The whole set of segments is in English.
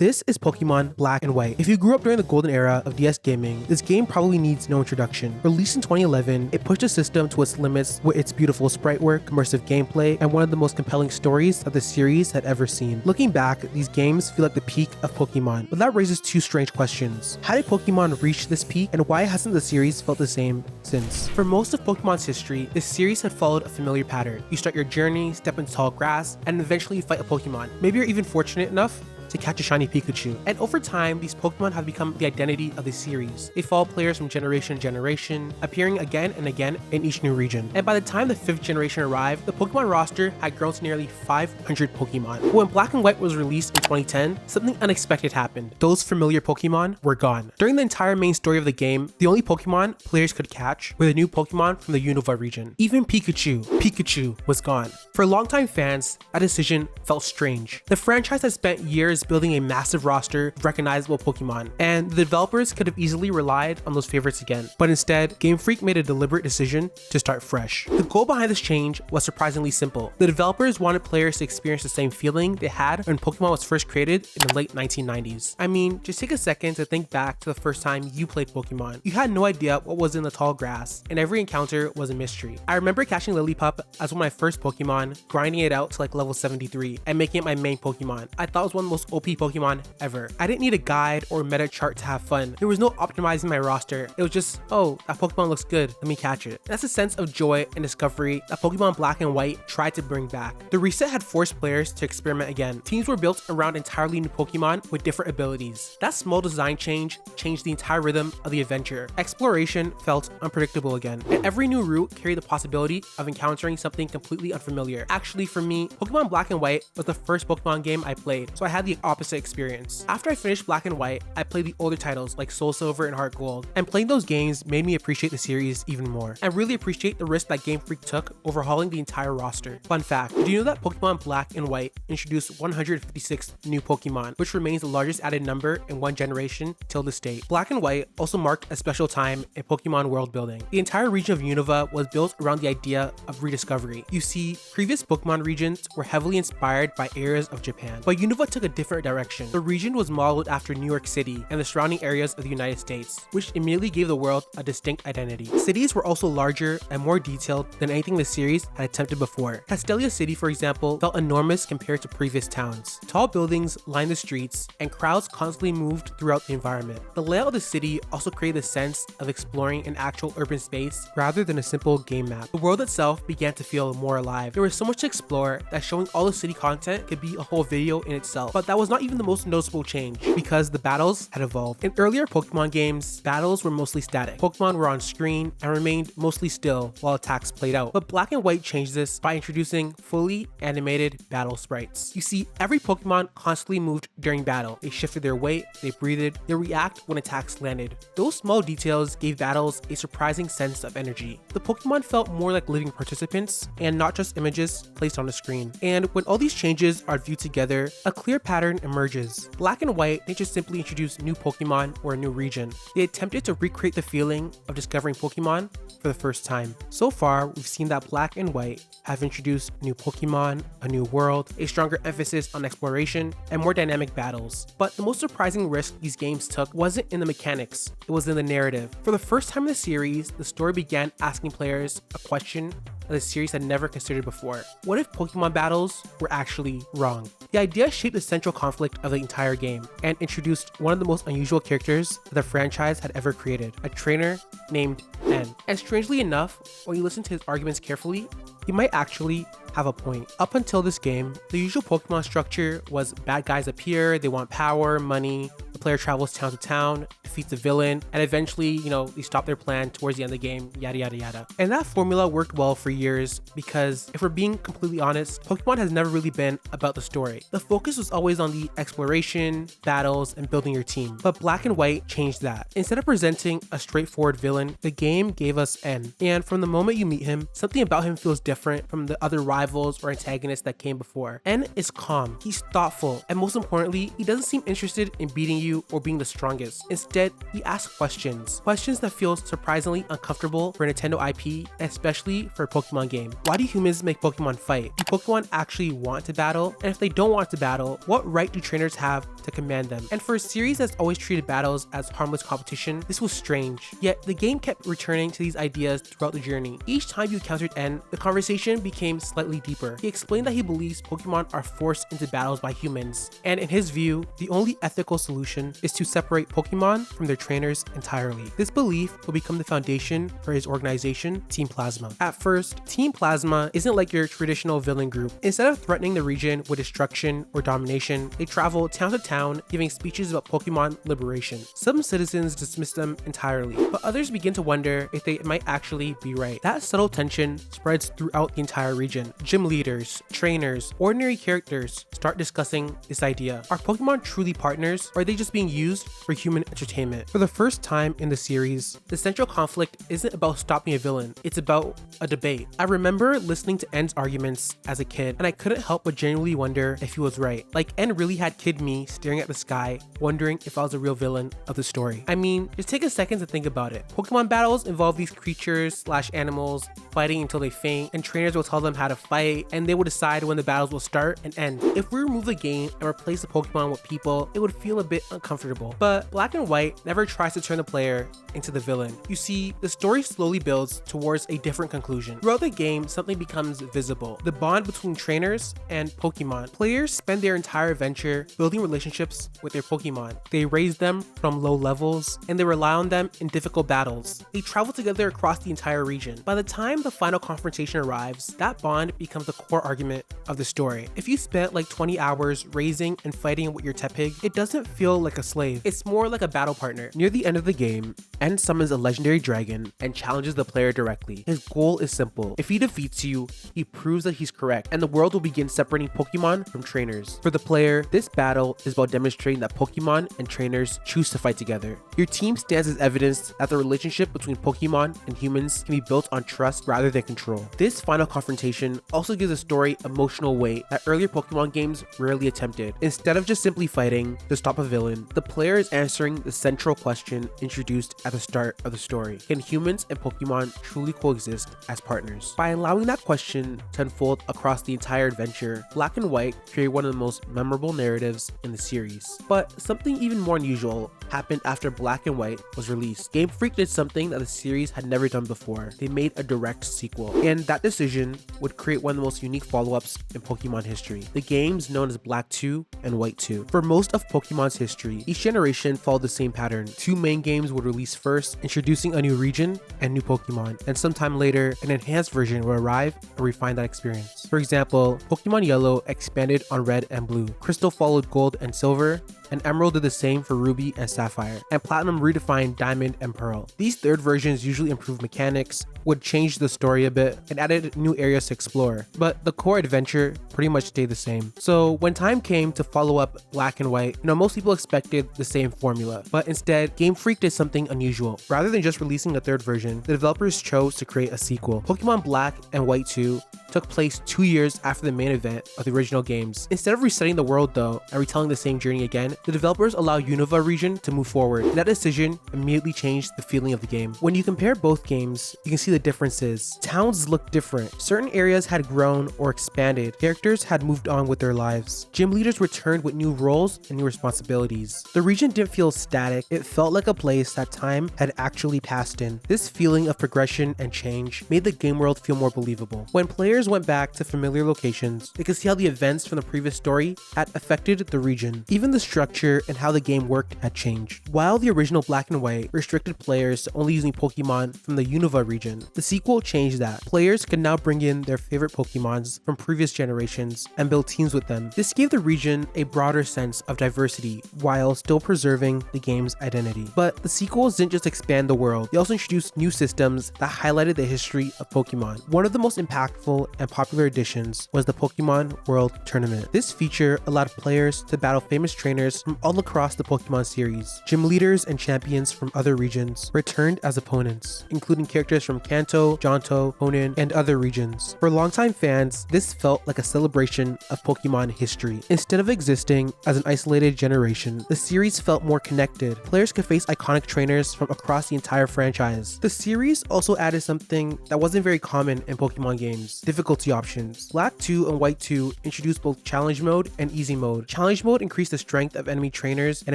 This is Pokémon Black and White. If you grew up during the golden era of DS gaming, this game probably needs no introduction. Released in 2011, it pushed the system to its limits with its beautiful sprite work, immersive gameplay, and one of the most compelling stories that the series had ever seen. Looking back, these games feel like the peak of Pokémon, but that raises two strange questions. How did Pokémon reach this peak, and why hasn't the series felt the same since? For most of Pokémon's history, this series had followed a familiar pattern. You start your journey, step into tall grass, and eventually you fight a Pokémon. Maybe you're even fortunate enough to catch a shiny Pikachu. And over time, these Pokemon have become the identity of the series. They follow players from generation to generation, appearing again and again in each new region. And by the time the 5th generation arrived, the Pokemon roster had grown to nearly 500 Pokemon. But when Black and White was released in 2010, something unexpected happened. Those familiar Pokemon were gone. During the entire main story of the game, the only Pokemon players could catch were the new Pokemon from the Unova region. Even Pikachu was gone. For longtime fans, that decision felt strange. The franchise had spent years building a massive roster of recognizable Pokemon, and the developers could have easily relied on those favorites again. But instead, Game Freak made a deliberate decision to start fresh. The goal behind this change was surprisingly simple. The developers wanted players to experience the same feeling they had when Pokemon was first created in the late 1990s. I mean, just take a second to think back to the first time you played Pokemon. You had no idea what was in the tall grass, and every encounter was a mystery. I remember catching Lillipup as one of my first Pokemon, grinding it out to like level 73, and making it my main Pokemon. I thought it was one of the most OP Pokemon ever. I didn't need a guide or meta chart to have fun. There was no optimizing my roster. It was just, oh, that Pokemon looks good, let me catch it. That's a sense of joy and discovery that Pokemon Black and White tried to bring back. The reset had forced players to experiment again. Teams were built around entirely new Pokemon with different abilities. That small design change changed the entire rhythm of the adventure. Exploration felt unpredictable again, and every new route carried the possibility of encountering something completely unfamiliar. Actually, for me, Pokemon Black and White was the first Pokemon game I played, so I had the opposite experience. After I finished Black and White, I played the older titles like Soul Silver and Heart Gold, and playing those games made me appreciate the series even more. I really appreciate the risk that Game Freak took overhauling the entire roster. Fun fact, do you know that Pokemon Black and White introduced 156 new Pokemon, which remains the largest added number in one generation till this date? Black and White also marked a special time in Pokemon world building. The entire region of Unova was built around the idea of rediscovery. You see, previous Pokemon regions were heavily inspired by areas of Japan, but Unova took a different direction. The region was modeled after New York City and the surrounding areas of the United States, which immediately gave the world a distinct identity. Cities were also larger and more detailed than anything the series had attempted before. Castelia City, for example, felt enormous compared to previous towns. Tall buildings lined the streets, and crowds constantly moved throughout the environment. The layout of the city also created a sense of exploring an actual urban space rather than a simple game map. The world itself began to feel more alive. There was so much to explore that showing all the city content could be a whole video in itself. But that was not even the most noticeable change, because the battles had evolved. In earlier Pokemon games, battles were mostly static. Pokemon were on screen and remained mostly still while attacks played out. But Black and White changed this by introducing fully animated battle sprites. You see, every Pokemon constantly moved during battle. They shifted their weight, they breathed, they react when attacks landed. Those small details gave battles a surprising sense of energy. The Pokemon felt more like living participants and not just images placed on the screen. And when all these changes are viewed together, a clear pattern emerges. Black and White didn't just simply introduce new Pokemon or a new region. They attempted to recreate the feeling of discovering Pokemon for the first time. So far, we've seen that Black and White have introduced new Pokemon, a new world, a stronger emphasis on exploration, and more dynamic battles. But the most surprising risk these games took wasn't in the mechanics, it was in the narrative. For the first time in the series, the story began asking players a question that the series had never considered before. What if Pokemon battles were actually wrong? The idea shaped the central conflict of the entire game and introduced one of the most unusual characters that the franchise had ever created, a trainer named N. And strangely enough, when you listen to his arguments carefully, he might actually have a point. Up until this game, the usual Pokemon structure was bad guys appear, they want power, money, the player travels town to town, defeats the villain, and eventually, they stop their plan towards the end of the game, yada yada yada. And that formula worked well for years because, if we're being completely honest, Pokemon has never really been about the story. The focus was always on the exploration, battles, and building your team. But Black and White changed that. Instead of presenting a straightforward villain, the game gave us N. And from the moment you meet him, something about him feels different from the other rivals or antagonists that came before. N is calm, he's thoughtful, and most importantly, he doesn't seem interested in beating you you or being the strongest. Instead, we ask questions that feel surprisingly uncomfortable for a Nintendo IP, especially for a Pokemon game. Why do humans make Pokemon fight? Do Pokemon actually want to battle? And if they don't want to battle, what right do trainers have to command them? And for a series that's always treated battles as harmless competition, this was strange. Yet the game kept returning to these ideas throughout the journey. Each time you encountered N, the conversation became slightly deeper. He explained that he believes Pokemon are forced into battles by humans, and in his view, the only ethical solution is to separate Pokemon from their trainers entirely. This belief will become the foundation for his organization, Team Plasma. At first, Team Plasma isn't like your traditional villain group. Instead of threatening the region with destruction or domination, they travel town to town giving speeches about Pokemon liberation. Some citizens dismiss them entirely, but others begin to wonder if they might actually be right. That subtle tension spreads throughout the entire region. Gym leaders, trainers, ordinary characters start discussing this idea. Are Pokemon truly partners, or are they just being used for human entertainment? For the first time in the series, the central conflict isn't about stopping a villain, it's about a debate. I remember listening to N's arguments as a kid, and I couldn't help but genuinely wonder if he was right. Like, N really had kid me staring at the sky, wondering if I was a real villain of the story. I mean, just take a second to think about it. Pokemon battles involve these creatures / animals fighting until they faint, and trainers will tell them how to fight, and they will decide when the battles will start and end. If we remove the game and replace the Pokemon with people, it would feel a bit uncomfortable. But Black and White never tries to turn the player into the villain. You see, the story slowly builds towards a different conclusion. Throughout the game, something becomes visible: the bond between trainers and Pokemon. Players spend their entire adventure building relationships with their Pokemon. They raise them from low levels, and they rely on them in difficult battles. They travel together across the entire region. By the time the final confrontation arrives, that bond becomes the core argument of the story. If you spent like 20 hours raising and fighting with your Tepig, it doesn't feel like a slave. It's more like a battle partner. Near the end of the game, N summons a legendary dragon and challenges the player directly. His goal is simple: if he defeats you, he proves that he's correct, and the world will begin separating Pokemon from trainers. For the player, this battle is about demonstrating that Pokemon and trainers choose to fight together. Your team stands as evidence that the relationship between Pokemon and humans can be built on trust rather than control. This final confrontation also gives the story emotional weight that earlier Pokemon games rarely attempted. Instead of just simply fighting to stop a villain, the player is answering the central question introduced at the start of the story: can humans and Pokemon truly coexist as partners? By allowing that question to unfold across the entire adventure, Black and White created one of the most memorable narratives in the series. But something even more unusual happened after Black and White was released. Game Freak did something that the series had never done before. They made a direct sequel, and that decision would create one of the most unique follow-ups in Pokemon history. The games known as Black 2 and White 2. For most of Pokemon's history, each generation followed the same pattern. Two main games would release first, introducing a new region and new Pokemon, and sometime later, an enhanced version will arrive and refine that experience. For example, Pokemon Yellow expanded on Red and Blue, Crystal followed Gold and Silver, and Emerald did the same for Ruby and Sapphire, and Platinum redefined Diamond and Pearl. These third versions usually improved mechanics, would change the story a bit, and added new areas to explore, but the core adventure pretty much stayed the same. So when time came to follow up Black and White, most people expected the same formula, but instead, Game Freak did something unusual. Rather than just releasing a third version, the developers chose to create a sequel. Pokemon Black and White 2 took place 2 years after the main event of the original games. Instead of resetting the world though, and retelling the same journey again, the developers allowed Unova region to move forward. That decision immediately changed the feeling of the game. When you compare both games, you can see the differences. Towns look different. Certain areas had grown or expanded. Characters had moved on with their lives. Gym leaders returned with new roles and new responsibilities. The region didn't feel static. It felt like a place that time had actually passed in. This feeling of progression and change made the game world feel more believable. When players went back to familiar locations, they could see how the events from the previous story had affected the region. Even the structure and how the game worked had changed. While the original Black and White restricted players to only using Pokemon from the Unova region, the sequel changed that. Players could now bring in their favorite Pokemons from previous generations and build teams with them. This gave the region a broader sense of diversity while still preserving the game's identity. But the sequels didn't just expand the world, they also introduced new systems that highlighted the history of Pokemon. One of the most impactful and popular additions was the Pokemon World Tournament. This feature allowed players to battle famous trainers players from all across the Pokemon series. Gym leaders and champions from other regions returned as opponents, including characters from Kanto, Johto, Hoenn, and other regions. For longtime fans, this felt like a celebration of Pokemon history. Instead of existing as an isolated generation, the series felt more connected. Players could face iconic trainers from across the entire franchise. The series also added something that wasn't very common in Pokemon games: difficulty options. Black 2 and White 2 introduced both Challenge Mode and Easy Mode. Challenge Mode increased the strength of enemy trainers and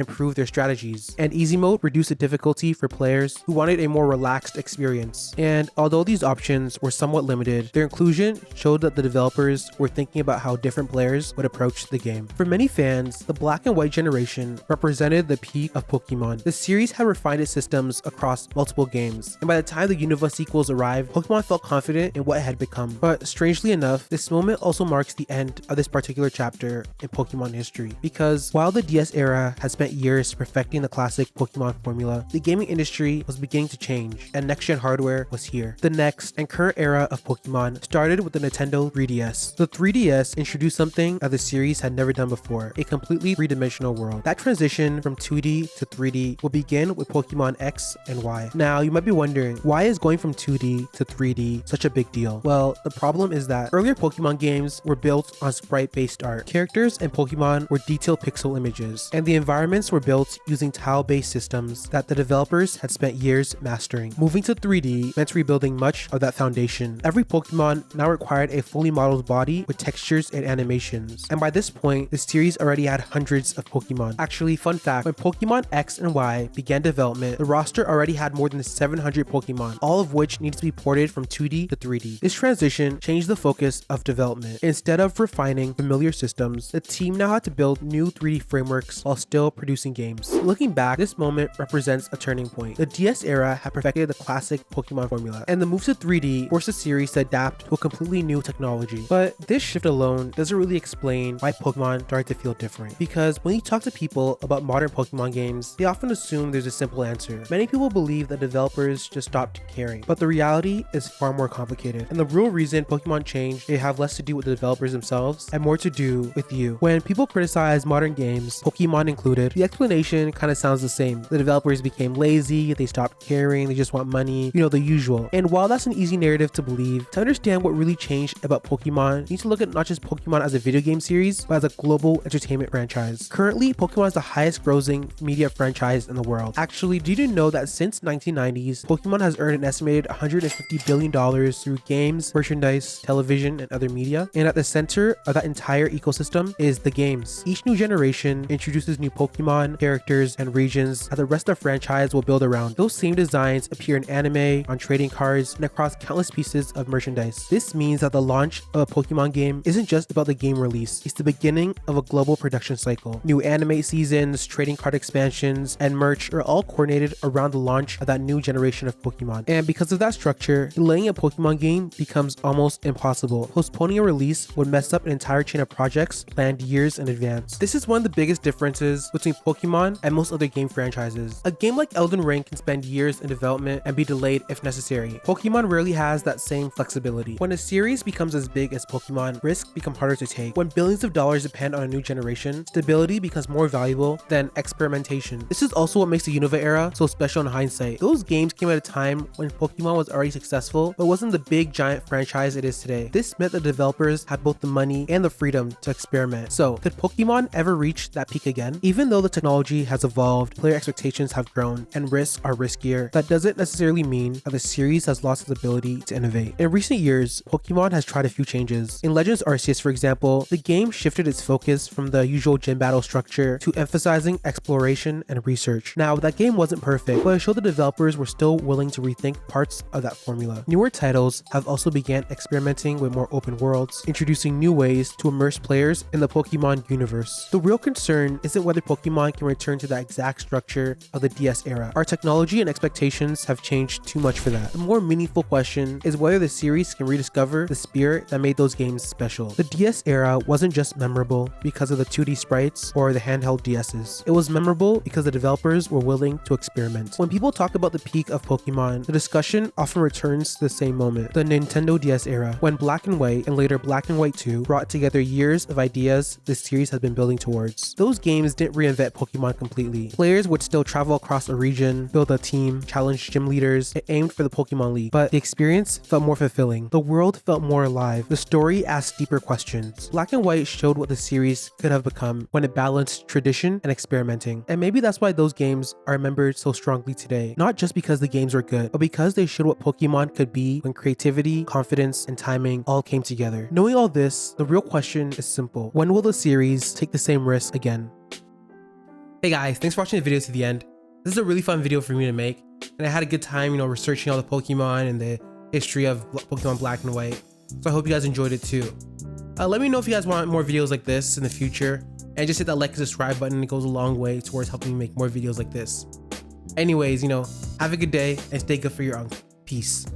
improved their strategies, and Easy Mode reduced the difficulty for players who wanted a more relaxed experience. And although these options were somewhat limited, their inclusion showed that the developers were thinking about how different players would approach the game. For many fans, the Black and White generation represented the peak of Pokemon. The series had refined its systems across multiple games, and by the time the Unova sequels arrived, Pokemon felt confident in what it had become. But strangely enough, this moment also marks the end of this particular chapter in Pokemon history, because while the DS era had spent years perfecting the classic Pokemon formula, the gaming industry was beginning to change, and next-gen hardware was here. The next and current era of Pokemon started with the Nintendo 3DS. The 3DS introduced something that the series had never done before: a completely three-dimensional world. That transition from 2D to 3D will begin with Pokemon X and Y. Now, you might be wondering, why is going from 2D to 3D such a big deal? Well, the problem is that earlier Pokemon games were built on sprite-based art. Characters and Pokemon were detailed pixel images, and the environments were built using tile-based systems that the developers had spent years mastering. Moving to 3D meant rebuilding much of that foundation. Every Pokemon now required a fully modeled body with textures and animations, and by this point, the series already had hundreds of Pokemon. Actually, fun fact, when Pokemon X and Y began development, the roster already had more than 700 Pokemon, all of which needed to be ported from 2D to 3D. This transition changed the focus of development. Instead of refining familiar systems, the team now had to build new 3D frameworks while still producing games. Looking back, this moment represents a turning point. The DS era had perfected the classic Pokemon formula, and the move to 3D forced the series to adapt to a completely new technology. But this shift alone doesn't really explain why Pokemon started to feel different, because when you talk to people about modern Pokemon games, they often assume there's a simple answer. Many people believe that developers just stopped caring, but the reality is far more complicated, and the real reason Pokemon changed may have less to do with the developers themselves and more to do with you. When people criticize modern games, Pokemon included, the explanation kind of sounds the same. The developers became lazy, they stopped caring, they just want money, the usual. And while that's an easy narrative to believe, to understand what really changed about Pokemon, you need to look at not just Pokemon as a video game series, but as a global entertainment franchise. Currently, Pokemon is the highest grossing media franchise in the world. Actually, did you know that since 1990s, Pokemon has earned an estimated $150 billion through games, merchandise, television, and other media? And at the center of that entire ecosystem is the games. Each new generation introduces new Pokemon, characters, and regions that the rest of the franchise will build around. Those same designs appear in anime, on trading cards, and across countless pieces of merchandise. This means that the launch of a Pokemon game isn't just about the game release, it's the beginning of a global production cycle. New anime seasons, trading card expansions, and merch are all coordinated around the launch of that new generation of Pokemon. And because of that structure, delaying a Pokemon game becomes almost impossible. Postponing a release would mess up an entire chain of projects planned years in advance. This is one of the biggest differences between Pokemon and most other game franchises. A game like Elden Ring can spend years in development and be delayed if necessary. Pokemon rarely has that same flexibility. When a series becomes as big as Pokemon, risks become harder to take. When billions of dollars depend on a new generation, stability becomes more valuable than experimentation. This is also what makes the Unova era so special in hindsight. Those games came at a time when Pokemon was already successful, but wasn't the big giant franchise it is today. This meant that developers had both the money and the freedom to experiment. So, could Pokemon ever reach that peak again? Even though the technology has evolved, player expectations have grown, and risks are riskier, that doesn't necessarily mean that the series has lost its ability to innovate. In recent years, Pokemon has tried a few changes. In Legends Arceus, for example, the game shifted its focus from the usual gym battle structure to emphasizing exploration and research. Now, that game wasn't perfect, but it showed the developers were still willing to rethink parts of that formula. Newer titles have also began experimenting with more open worlds, introducing new ways to immerse players in the Pokemon universe. The real concern isn't whether Pokemon can return to that exact structure of the DS era. Our technology and expectations have changed too much for that. The more meaningful question is whether the series can rediscover the spirit that made those games special. The DS era wasn't just memorable because of the 2D sprites or the handheld DSs. It was memorable because the developers were willing to experiment. When people talk about the peak of Pokemon, the discussion often returns to the same moment, the Nintendo DS era, when Black and White and later Black and White 2 brought together years of ideas the series has been building towards. Those those games didn't reinvent Pokemon completely. Players would still travel across a region, build a team, challenge gym leaders, and aimed for the Pokemon League, but the experience felt more fulfilling. The world felt more alive. The story asked deeper questions. Black and White showed what the series could have become when it balanced tradition and experimenting. And maybe that's why those games are remembered so strongly today. Not just because the games were good, but because they showed what Pokemon could be when creativity, confidence, and timing all came together. Knowing all this, the real question is simple. When will the series take the same risk again? Hey guys, thanks for watching the video to the end. This is a really fun video for me to make, and I had a good time, researching all the Pokemon and the history of Pokemon Black and White. So I hope you guys enjoyed it too. Let me know if you guys want more videos like this in the future, and just hit that like and subscribe button. It goes a long way towards helping me make more videos like this. Anyways, have a good day and stay good for your uncle. Peace.